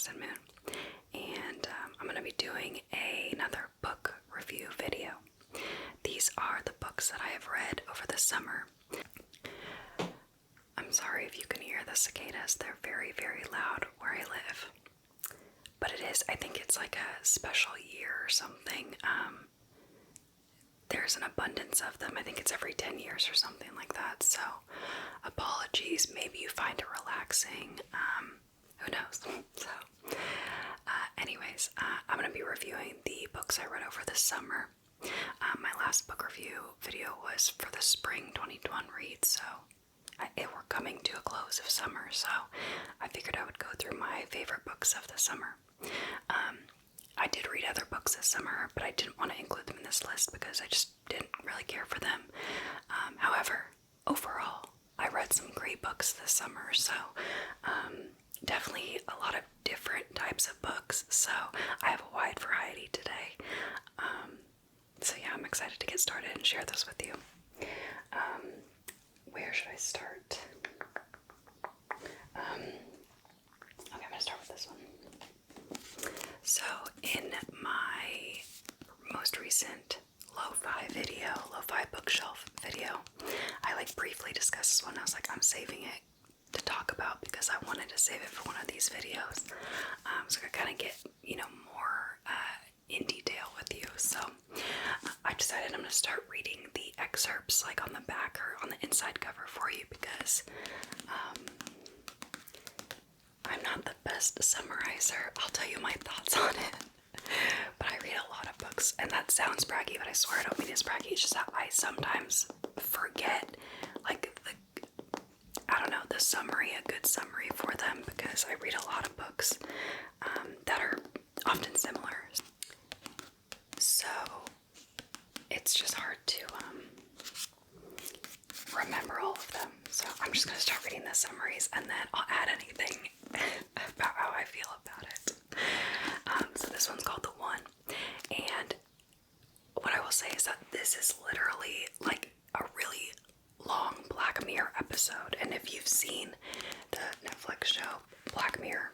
Madison Moon, and I'm going to be doing another book review video. These are the books that I have read over the summer. I'm sorry if you can hear the cicadas, they're very, very loud where I live. But it is, I think it's like a special year or something. There's an abundance of them. I think it's every 10 years or something like that. So apologies, maybe you find it relaxing. Who knows? So anyways, I'm going to be reviewing the books I read over the summer. My last book review video was for the spring 2021 read, so we're coming to a close of summer, so I figured I would go through my favorite books of the summer. I did read other books this summer, but I didn't want to include them in this list because I just didn't really care for them. However, overall, I read some great books this summer, so definitely a lot of different types of books, so I have a wide variety today. So yeah, I'm excited to get started and share this with you. Where should I start? Okay, I'm going to start with this one. So in my most recent lo-fi bookshelf video, I briefly discussed this one. I was like, I'm saving it to talk about because I wanted to save it for one of these videos. So I kind of get, more in detail with you. So I decided I'm going to start reading the excerpts on the back or on the inside cover for you because I'm not the best summarizer. I'll tell you my thoughts on it. But I read a lot of books, and that sounds braggy, but I swear I don't mean it's braggy. It's just that I sometimes forget, the summary, a good summary for them, because I read a lot of books that are often similar. So it's just hard to remember all of them. So I'm just going to start reading the summaries, and then I'll add anything about how I feel about it. So this one's called The One, and what I will say is that this is literally a really long Black Mirror episode, and if you've seen the Netflix show Black Mirror,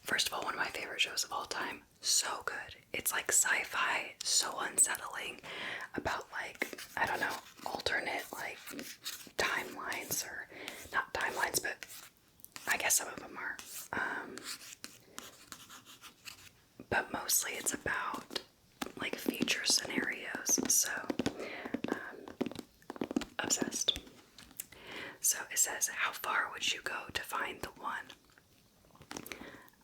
first of all, one of my favorite shows of all time, so good. It's sci-fi, so unsettling, about alternate timelines, or not timelines, but I guess some of them are. But mostly it's about future scenarios, so obsessed. So it says, how far would you go to find the one?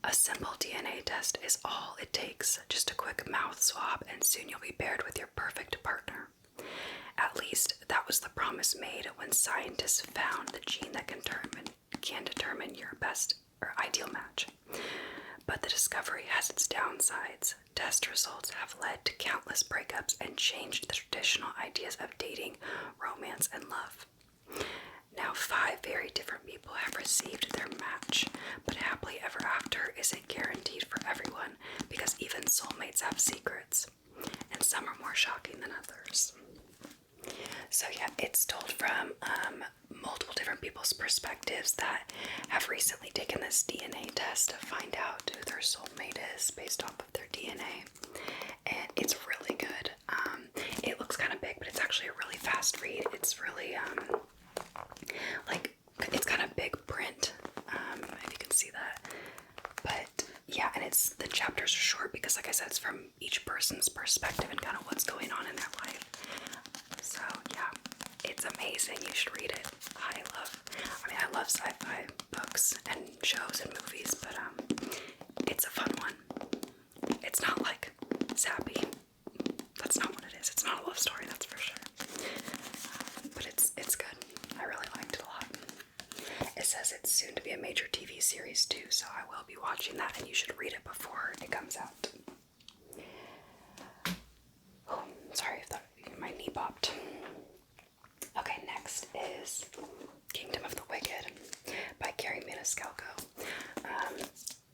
A simple DNA test is all it takes, just a quick mouth swab, and soon you'll be paired with your perfect partner. At least that was the promise made when scientists found the gene that can determine your best or ideal match. But the discovery has its downsides. Test results have led to countless breakups and changed the traditional ideas of dating, romance, and love. Now 5 very different people have received their match, but happily ever after isn't guaranteed for everyone because even soulmates have secrets, and some are more shocking than others. So yeah, it's told from multiple different people's perspectives that have recently taken this DNA test to find out who their soulmate is based off of their DNA, and it's really good. It looks kind of big, but it's actually a really fast read. It's really it's kind of big print, if you can see that. But yeah, and the chapters are short because, like I said, it's from each person's perspective and kind of what's going on in their life. So yeah, it's amazing. You should read it. I love sci-fi books and shows and movies, but it's a fun one. It's not sappy. That's not what it is. It's not a love story, that's for sure. But it's good. I really liked it a lot. It says it's soon to be a major TV series too, so I will be watching that, and you should read it before it comes out. Oh, sorry if my knee popped. Okay, next is Kingdom of the Wicked by Carrie Maniscalco.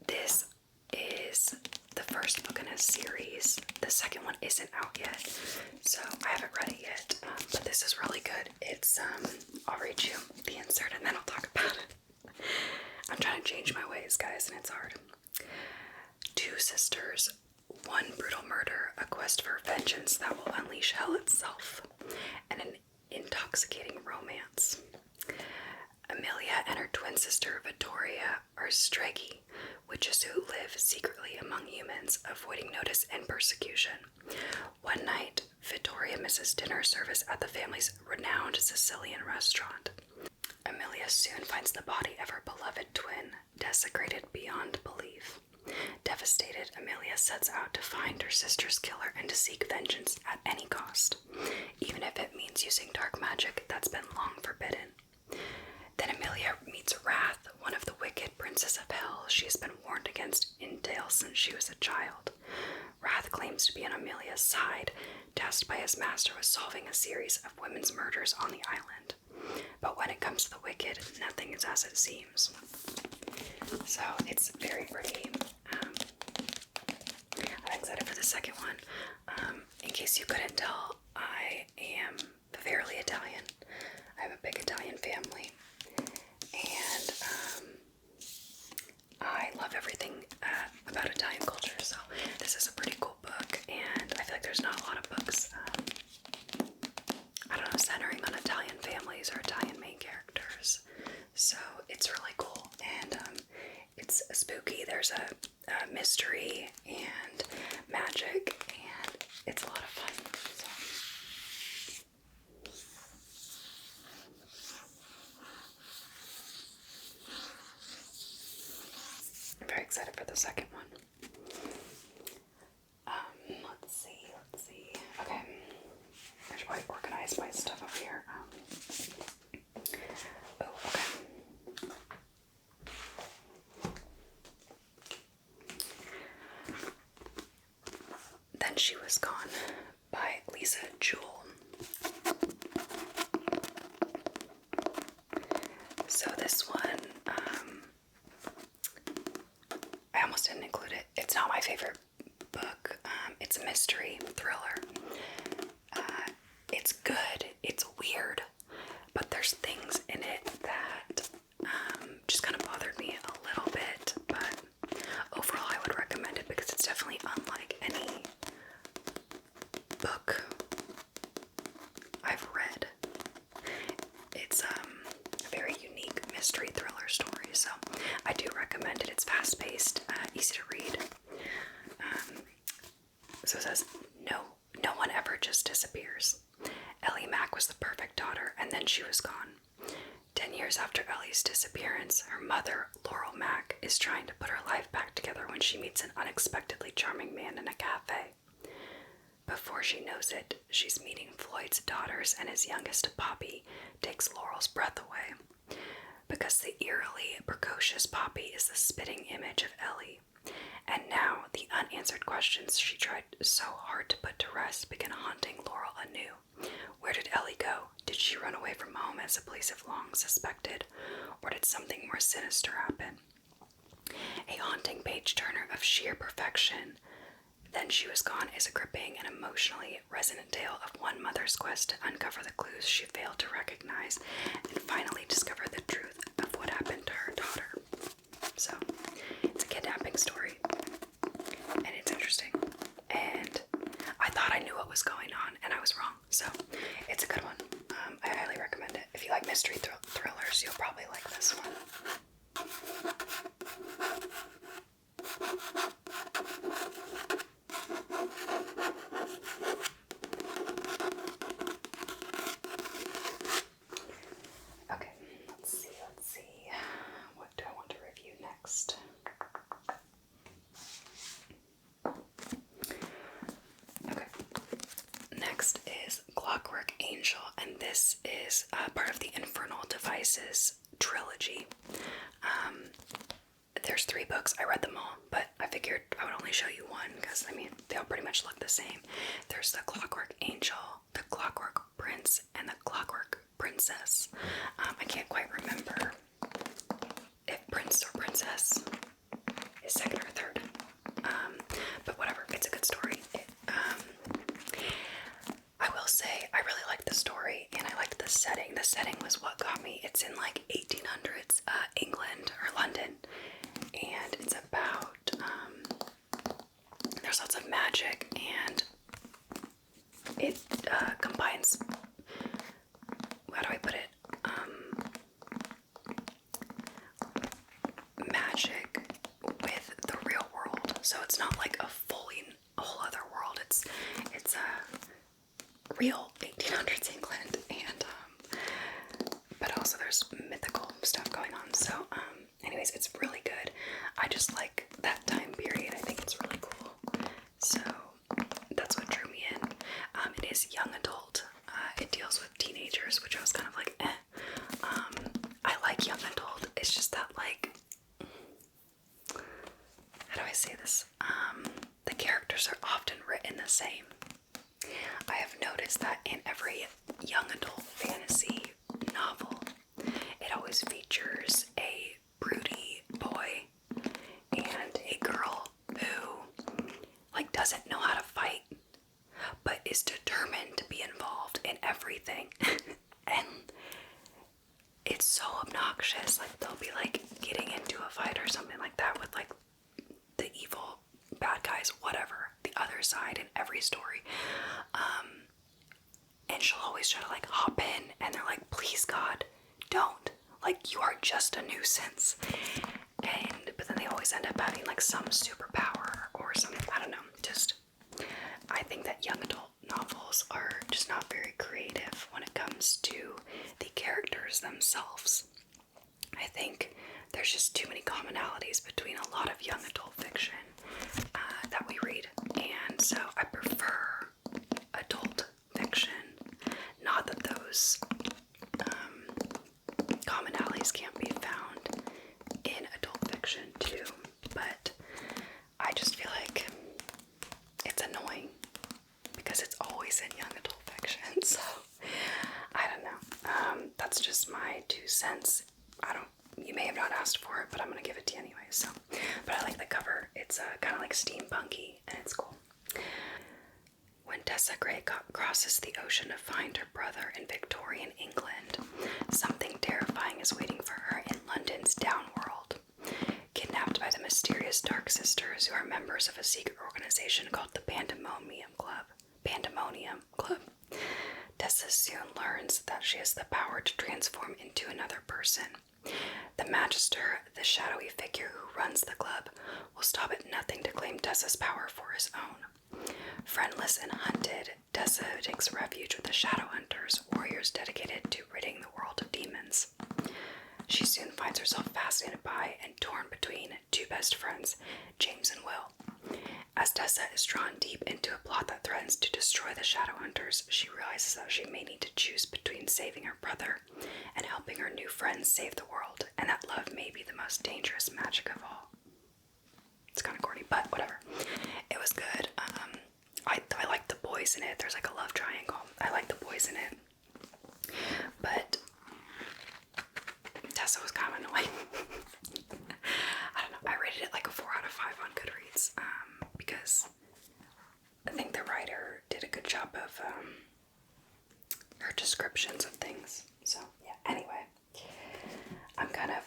This is the first book in a series. The second one isn't out yet, so I haven't read it yet, but this is really good. It's, I'll read you the insert and then I'll talk about it. I'm trying to change my ways, guys, and it's hard. two sisters, one brutal murder, a quest for vengeance that will unleash hell itself, and an intoxicating romance. Amelia and her twin sister Vittoria are straggy witches who live secretly among humans, avoiding notice and persecution. One night, Vittoria misses dinner service at the family's renowned Sicilian restaurant. Amelia soon finds the body of her beloved twin, desecrated beyond belief. Devastated, Amelia sets out to find her sister's killer and to seek vengeance at any cost, even if it means using dark magic that's been long forbidden. Then Amelia meets Wrath, one of the wicked princes of hell she has been warned against in tales since she was a child. Wrath claims to be on Amelia's side, tasked by his master with solving a series of women's murders on the island. But when it comes to the wicked, nothing is as it seems. So it's very pretty. I'm excited for the second one. In case you couldn't tell, I am fairly Italian. I have a big Italian family. And I love everything about Italian culture, so this is a pretty cool book, and I feel like there's not a lot of books, I don't know, centering on Italian families or Italian main characters, so it's really cool, and it's spooky. There's a mystery and magic, and it's a lot of fun. So. I'm very excited for the second one. Let's see. Okay. I should probably organize my stuff up here. Okay. Then She Was Gone by Lisa Jewell. So this one, I almost didn't include it. It's not my favorite book. It's a mystery thriller. It's good. It's weird. But there's things in it that just kind of bothered me a little bit. But overall, I would recommend it because it's definitely unlike any book I've read. It's a very unique mystery thriller story, so I do recommend it. It's fast-paced, easy to read. So it says, no one ever just disappears. Ellie Mack was the perfect daughter, and then she was gone. 10 years after Ellie's disappearance, her mother, Laurel Mack, is trying to put her life back together when she meets an unexpectedly charming man in a cafe. Before she knows it, she's meeting Floyd's daughters, and his youngest, Poppy, takes Laurel's breath away. Because the eerily precocious Poppy is the spitting image of Ellie. And now, the unanswered questions she tried so hard to put to rest begin haunting Laurel anew. Where did Ellie go? Did she run away from home as the police have long suspected? Or did something more sinister happen? A haunting page-turner of sheer perfection. Then She Was Gone is a gripping and emotionally resonant tale of one mother's quest to uncover the clues she failed to recognize and finally discover the truth of what happened to her daughter. So, it's a kidnapping story, and it's interesting, and I thought I knew what was going on, and I was wrong, so it's a good one. I highly recommend it. If you like mystery thrillers, you'll probably like this one. Okay, let's see. What do I want to review next? Okay, next is Clockwork Angel, and this is part of the Infernal Devices trilogy. There's 3 books. I read them all, but I figured I would only show you one because, I mean, they all pretty much look the same. There's the Clockwork Angel, the Clockwork Prince, and the Clockwork Princess. I can't quite remember if Prince or Princess is second or third, but whatever, it's a good story. I will say I really liked the story and I liked the setting. The setting was what got me. It's in like 1800s England or London, and it's about there's lots of magic, and it combines, how do I put it, magic with the real world. So it's not like a whole other world. It's a real 1800s England, and but also there's mythical stuff going on. So anyways, it's really good. I just like that time period. I think it's really cool. So that's what drew me in. It is young adult. It deals with teenagers, which I was kind of like, eh. I like young adult. It's just that, like, how do I say this? The characters are often written the same. I have noticed that in every young adult fantasy novel, it always features a broody boy and a girl who, like, doesn't know how to fight, but is determined to be involved in everything. And it's so obnoxious. Like, they'll be like getting into a fight or something like that with like the evil bad guys, whatever, the other side in every story. And she'll always try to like hop in, and they're like, please God, don't. Like, you are just a nuisance. But then they always end up having like some superpower or something. I don't know. Just, I think that young adult novels are just not very creative when it comes to the characters themselves. I think there's just too many commonalities between a lot of young adult fiction that we read, and so I prefer adult fiction. Not that those commonalities can't be found in adult fiction too, but I just feel like it's annoying because it's always in young adult fiction. So I don't know. That's just my 2 cents. You may have not asked for it, but I'm gonna give it to you anyway. So, but I like the cover. It's kind of like steampunky, and it's cool. When Tessa Gray crosses the ocean to find her brother in Victorian England, something terrifying is waiting for her in London's downworld. Kidnapped by the mysterious Dark Sisters, who are members of a secret organization called the Pandemonium Club. Tessa soon learns that she has the power to transform into another person. The Magister, the shadowy figure who runs the club, will stop at nothing to claim Tessa's power for his own. Friendless and hunted, Tessa takes refuge with the Shadowhunters, warriors dedicated to ridding the world of demons. She soon finds herself fascinated by and torn between 2 best friends, James and Will. As Tessa is drawn deep into a plot that threatens to destroy the Shadowhunters, she realizes that she may need to choose between saving her brother and helping her new friends save the world, and that love may be the most dangerous magic of all. It's kind of corny, but whatever. It was good. I like the boys in it. There's like a love triangle. I like the boys in it. But Tessa was kind of annoying. I don't know. I rated it like a 4 out of 5 on Goodreads because I think the writer did a good job of her descriptions of things. So, yeah. Anyway, I'm kind of,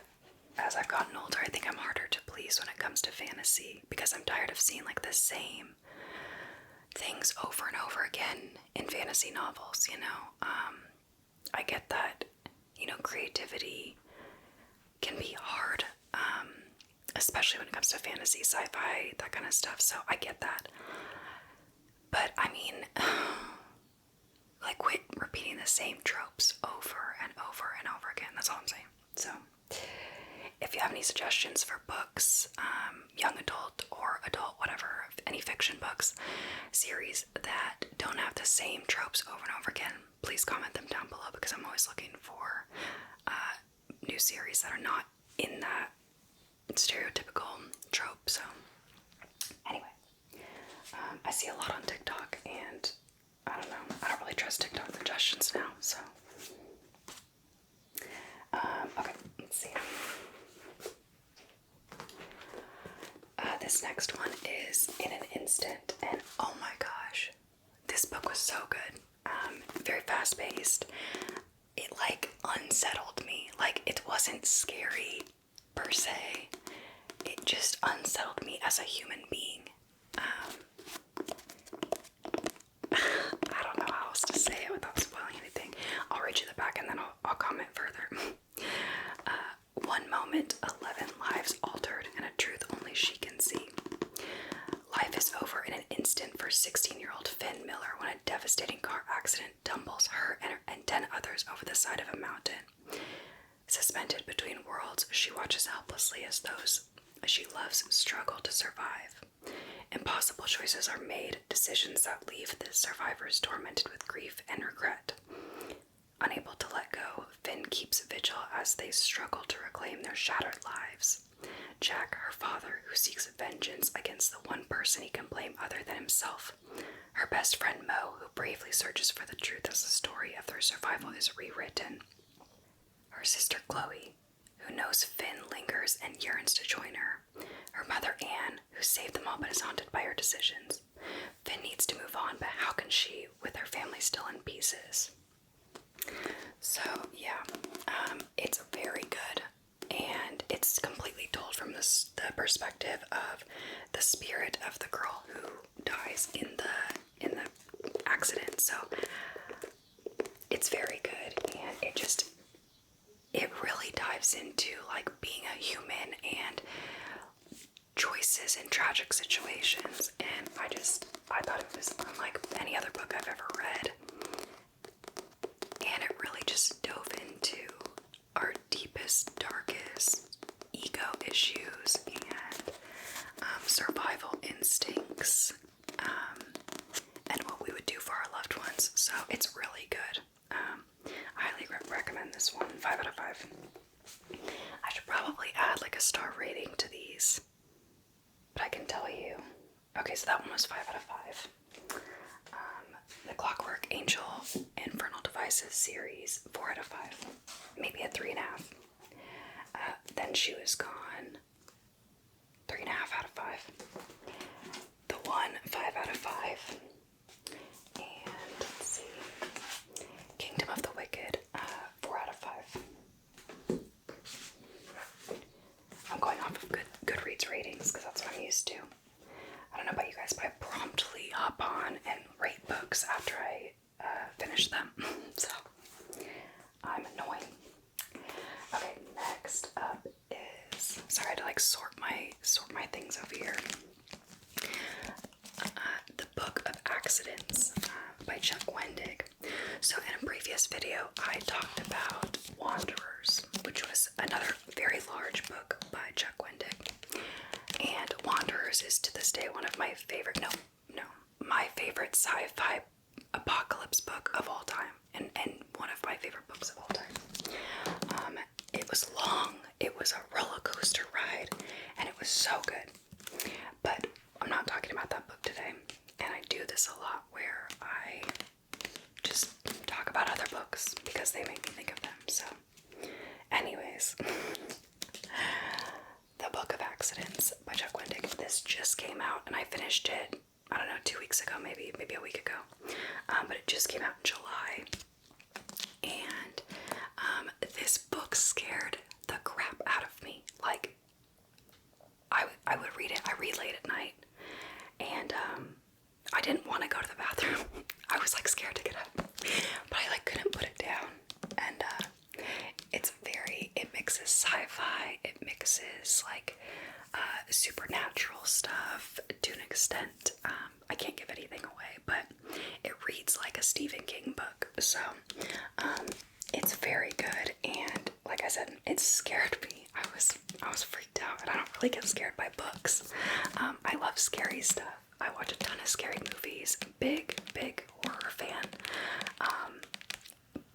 as I've gotten older, I think I'm harder to please when it comes to fantasy because I'm tired of seeing like the same things over and over again in fantasy novels, you know. I get that, you know, creativity can be hard, especially when it comes to fantasy, sci-fi, that kind of stuff, so I get that. But, I mean, like, quit repeating the same tropes over and over and over again, that's all I'm saying. So, if you have any suggestions for books, young adult or adult, whatever, any fiction books, series that don't have the same tropes over and over again, please comment them down below because I'm always looking for new series that are not in that stereotypical trope. So, anyway, I see a lot on TikTok, and I don't know, I don't really trust TikTok suggestions now, so. Okay, let's see. This next one is In an Instant, and oh my gosh, this book was so good. Very fast-paced. It, like, unsettled me. Like, it wasn't scary, per se. It just unsettled me as a human being. I'll comment further. One moment, 11 lives altered, and a truth only she can see. Life is over in an instant for 16-year-old Finn Miller when a devastating car accident tumbles her and 10 others over the side of a mountain. Suspended between worlds, she watches helplessly as those she loves struggle to survive. Impossible choices are made, decisions that leave the survivors tormented with grief and regret. Unable to let go, Finn keeps vigil as they struggle to reclaim their shattered lives. Jack, her father, who seeks vengeance against the one person he can blame other than himself. Her best friend Mo, who bravely searches for the truth as the story of their survival is rewritten. Her sister Chloe, who knows Finn lingers and yearns to join her. Her mother Anne, who saved them all but is haunted by her decisions. Finn needs to move on, but how can she, with her family still in pieces? So, yeah, it's very good, and it's completely told from the perspective of the spirit of the girl who dies in the accident. So, it's very good, and it really dives into like being a human and choices in tragic situations, and I thought it was unlike any other book I've ever read. And it really just dove into our deepest, darkest ego issues and survival instincts, and what we would do for our loved ones. So it's really good. I highly recommend this one. 5 out of 5. I should probably add like a star rating to these, but I can tell you. Okay, so that one was 5 out of 5. The Clockwork Angel Infernal Devices series, 4 out of 5. Maybe a 3.5. Then She Was Gone, 3.5 out of 5. The One, 5 out of 5. And let's see, Kingdom of the Wicked, 4 out of 5. I'm going off of Goodreads ratings because that's what I'm used to. I don't know about you guys, but I promptly hop on and rate books after I finish them. So I'm annoying. Okay, next up is, sorry, I had to like sort my things over here. The Book of Accidents by Chuck Wendig. So in a previous video, I talked about Wanderers, which was another very large book by Chuck Wendig. And Wanderers is to this day one of my favorite, my favorite sci-fi apocalypse book of all time, and one of my favorite books of all time. It was long, it was a roller coaster ride, and it was so good. But I'm not talking about that book today, and I do this a lot where I just talk about other books because they make me think of them. So, anyways. The Book of Accidents by Chuck Wendig. This just came out, and I finished it, I don't know, 2 weeks ago, maybe a week ago. But it just came out in July. And this book scared the crap out of me. Like, I would read it. I read late at night, and I didn't want to go to the bathroom. I was like scared to get up, but I like couldn't put it down. And it mixes sci-fi, it mixes like supernatural stuff to an extent. I can't give anything away, but it reads like a Stephen King book. So it's very good, and like I said, it scared me. I was freaked out, and I don't really get scared by books. I love scary stuff. I watch a ton of scary movies. Big horror fan.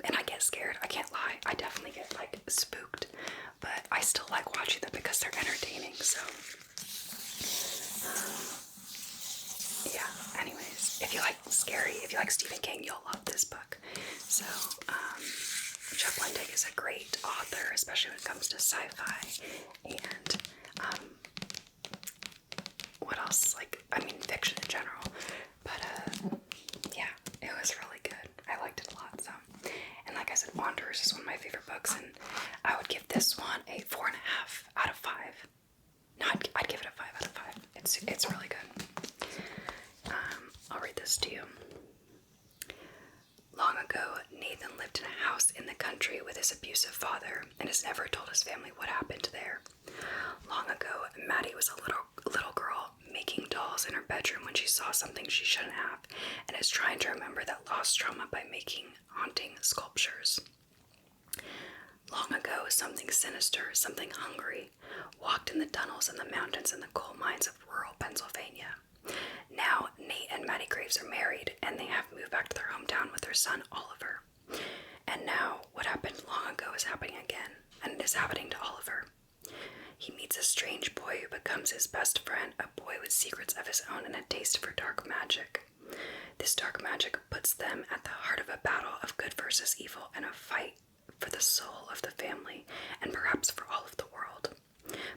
And I get scared, I can't lie. I definitely get like spooked, but I still like watching them because they're entertaining. So yeah, anyways, if you like Stephen King, you'll love this book. So Chuck Wendig is a great author, especially when it comes to sci-fi and what else, fiction in general. But yeah, it was really good. I liked it a lot. So, and like I said, Wanderers is one of my favorite books, and I would give this one a 4.5 out of 5. No, I'd give it a 5 out of 5. It's really good. I'll read this to you. Long ago, Nathan lived in a house in the country with his abusive father and has never told his family what happened there. Long ago, Maddie was a little girl making dolls in her bedroom when she saw something she shouldn't have and is trying to remember that lost trauma by making haunting sculptures. Long ago, something sinister, something hungry, walked in the tunnels and the mountains and the coal mines of rural Pennsylvania. Now, Nate and Maddie Graves are married, and they have moved back to their hometown with their son, Oliver. And now, what happened long ago is happening again, and it is happening to Oliver. He meets a strange boy who becomes his best friend, a boy with secrets of his own and a taste for dark magic. This dark magic puts them at the heart of a battle of good versus evil and a fight for the soul of the family, and perhaps for all of the world.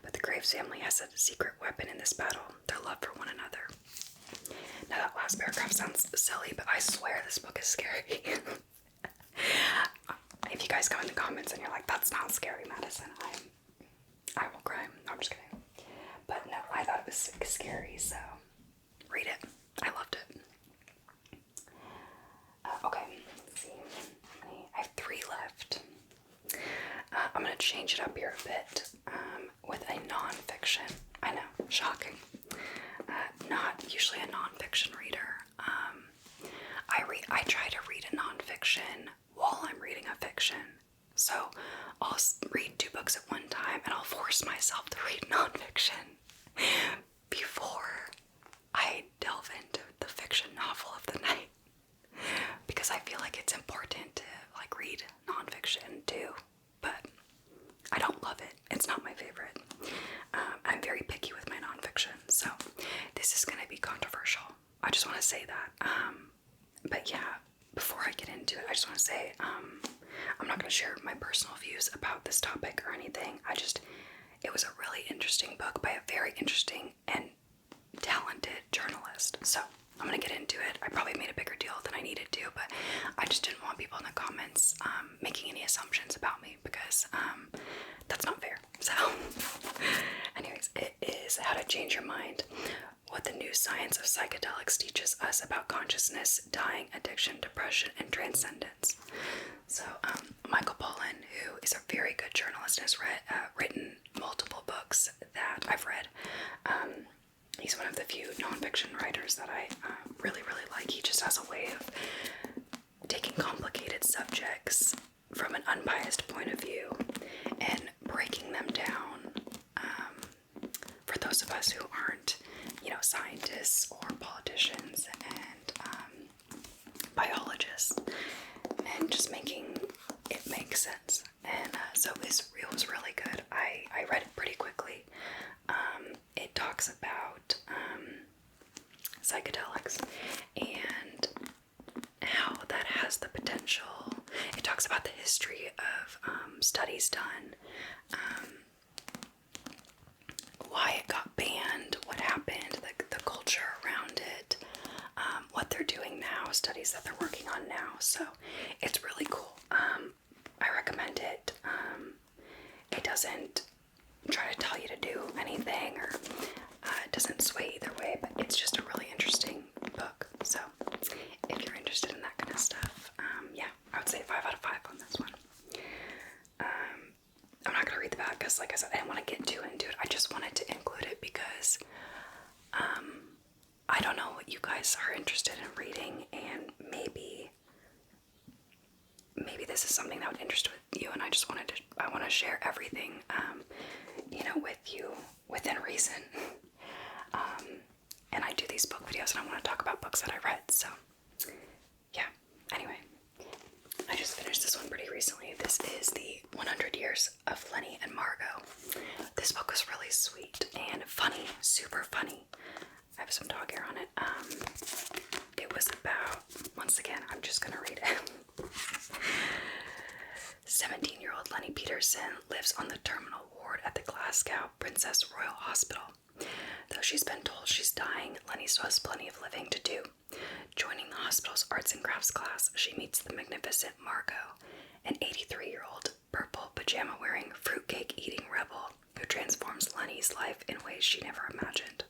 But the Graves family has a secret weapon in this battle, their love for one another. Now that last paragraph sounds silly, but I swear this book is scary. If you guys come in the comments and you're like, that's not scary, Madison, I will cry. No, I'm just kidding. But no, I thought it was scary, so read it. I loved it. Okay, let's see. I have 3 left. I'm going to change it up here a bit with a non-fiction. I know, shocking. Not usually a non-fiction reader. I try to read a non-fiction while I'm reading a fiction. So I'll read 2 books at one time, and I'll force myself to read non-fiction before I delve into the fiction novel of the night. Because I feel like it's important to read non-fiction too, but I don't love it. It's not my favorite. I'm very picky with my non-fiction, so this is going to be controversial. I just want to say that. But yeah, before I get into it, I just want to say I'm not going to share my personal views about this topic or anything. It was a really interesting book by a very interesting and talented journalist. So I'm going to get into it. I probably made a bigger deal than I needed to, but I just didn't want people in the comments making any assumptions about me, because that's not fair. So anyways, it is How to Change Your Mind: What the New Science of Psychedelics Teaches Us About Consciousness, Dying, Addiction, Depression, and Transcendence. So Michael Pollan, who is a very good journalist and has written multiple books that I've read, he's one of the few nonfiction writers that I really, really like. He just has a way of taking complicated subjects from an unbiased point of view and breaking them down for those of us who aren't, scientists or politicians and biologists, and just making it make sense. And so it was really good. I read it pretty quickly. It talks about psychedelics and how that has the potential. It talks about the history of studies done, why it got banned, what happened, the culture around it, what they're doing now, studies that they're working on now. So it's really cool. I recommend it. It doesn't try to tell you to do anything, or it doesn't sway either way, but it's just a really interesting book. So if you're interested in that kind of stuff, yeah, I would say 5 out of 5 on this one. I'm not going to read the back because, like I said, I didn't want to get too into it. I just wanted to include it because I don't know what you guys are interested in reading, and maybe this is something that would interest you, and I want to share everything, with you within reason. And I do these book videos, and I want to talk about books that I read, so yeah. Anyway, I just finished this one pretty recently. This is the 100 Years of Lenny and Margot. This book was really sweet and funny, super funny. I have some dog hair on it. It was about, once again, I'm just gonna read it. 17-year-old Lenny Peterson lives on the terminal ward at the Glasgow Princess Royal Hospital. Though she's been told she's dying, Lenny still has plenty of living to do. Joining the hospital's arts and crafts class, she meets the magnificent Margot, an 83-year-old, purple pajama-wearing, fruitcake-eating rebel who transforms Lenny's life in ways she never imagined.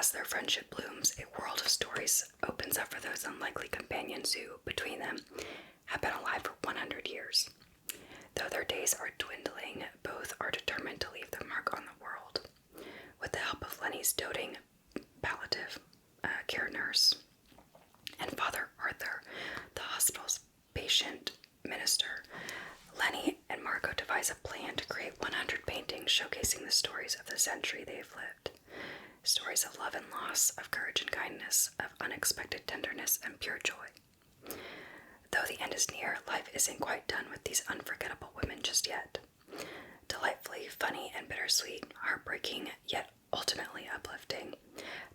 as their friendship blooms, a world of stories opens up for those unlikely companions who, between them, have been alive for 100 years. Though their days are dwindling, both are determined to leave their mark on the world. With the help of Lenny's doting palliative care nurse and Father Arthur, the hospital's patient minister, Lenny and Margot devise a plan to create 100 paintings showcasing the stories of the century they've lived. Stories of love and loss, of courage and kindness, of unexpected tenderness and pure joy. Though the end is near, life isn't quite done with these unforgettable women just yet. Delightfully funny and bittersweet, heartbreaking, yet ultimately uplifting,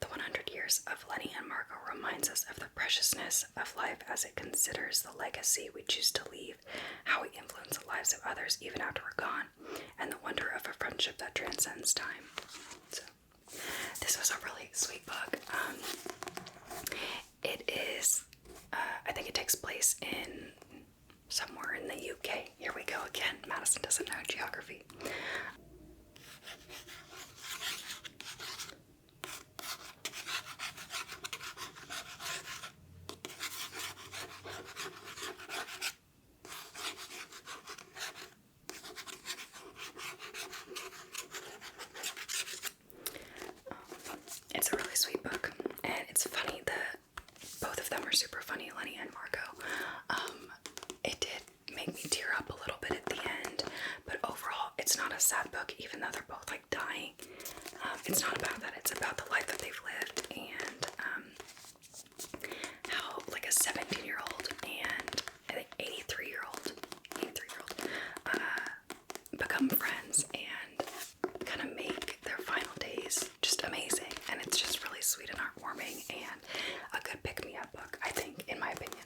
the 100 years of Lenny and Margot reminds us of the preciousness of life as it considers the legacy we choose to leave, how we influence the lives of others even after we're gone, and the wonder of a friendship that transcends time. So, this was a really sweet book. It is, I think it takes place in somewhere in the UK. Here we go again. Madison doesn't know geography. It's a really sweet book, and it's funny that both of them are super funny, Lenny and Margot. It did make me tear up a little bit at the end, but overall, it's not a sad book, even though they're both like dying. It's not about that. It's about the life that they've lived and how like a 17-year-old and an 83-year-old become friends and kind of make their final days just amazing. And it's just really sweet and heartwarming and a good pick-me-up book, I think, in my opinion.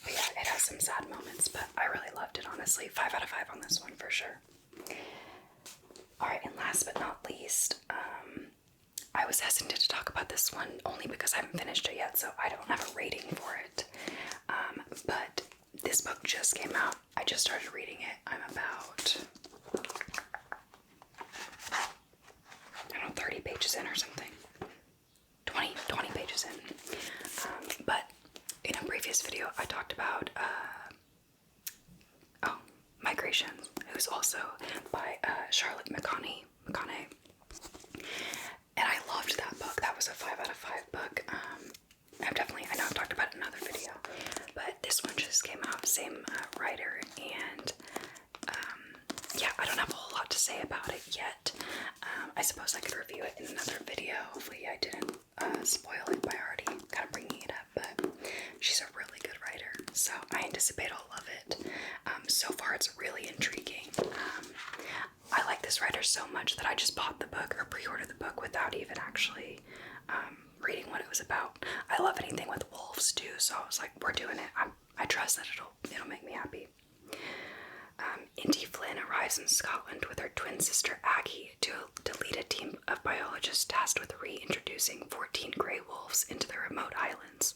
But yeah, it has some sad moments, but I really loved it, honestly. 5 out of 5 on this one for sure. Alright, and last but not least, I was hesitant to talk about this one only because I haven't finished it yet, so I don't have a rating for it. But this book just came out. I just started reading it. I'm about, I don't know, 30 pages in or something. 20 pages in. But in a previous video, I talked about, Migration, who's also by Charlotte McConney. And I loved that book. That was a 5 out of 5 book. I know I've talked about it in another video, but this one just came out, same writer, and yeah, I don't have a whole lot to say about it yet. I suppose I could review it in another video. Hopefully I didn't spoil it by already kind of bringing it up, but she's a really good writer, so I anticipate I'll love it. So far it's really intriguing. I like this writer so much that I just bought the book or pre-ordered the book without even actually reading what it was about. I love anything with wolves too, so I was like, we're doing it. I trust that it'll make me happy. Indy Flynn arrives in Scotland with her twin sister Aggie to lead a team of biologists tasked with reintroducing 14 grey wolves into the remote islands.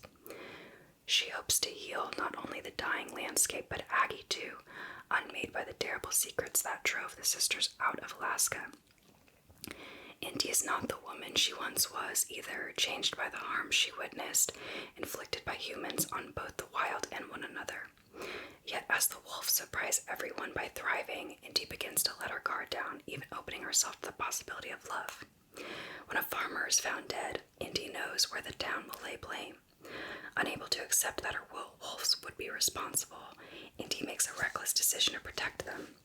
She hopes to heal not only the dying landscape, but Aggie too, unmade by the terrible secrets that drove the sisters out of Alaska. Indy is not the woman she once was, either, changed by the harm she witnessed, inflicted by humans on both the wild and one another. Yet as the wolves surprise everyone by thriving, Indy begins to let her guard down, even opening herself to the possibility of love. When a farmer is found dead, Indy knows where the town will lay blame. Unable to accept that her wolves would be responsible, Indy makes a reckless decision to protect them.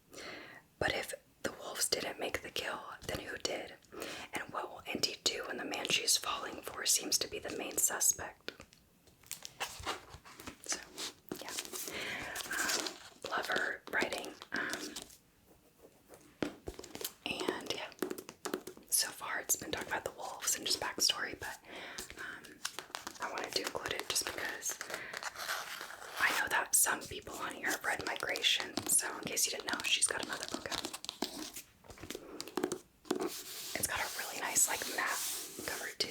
But if the wolves didn't make the kill, then who did? And what will Indy do when the man she is falling for seems to be the main suspect? So, yeah. Love her writing. And yeah, so far it's been talking about the wolves and just backstory, but I wanted to include it just because I know that some people on here have read Migration, so in case you didn't know, she's got another book out. It's got a really nice, like, matte cover too.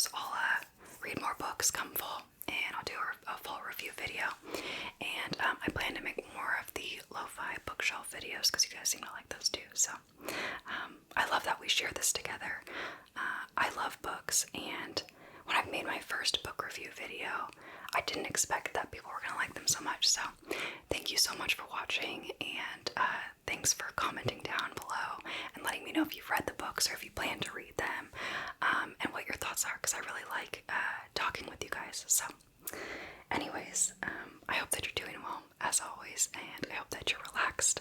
videos. I'll read more books come fall, and I'll do a full review video. And I plan to make more of the lo-fi bookshelf videos because you guys seem to like those too. So I love that we share this together. I love books, and when I made my first book review video, I didn't expect that people were going to like them so much. So thank you so much for watching, and thanks for commenting down below and letting me know if you've read the books or if you plan to read them, and what your thoughts are, because I really like talking with you guys. So anyways, I hope that you're doing well as always, and I hope that you're relaxed.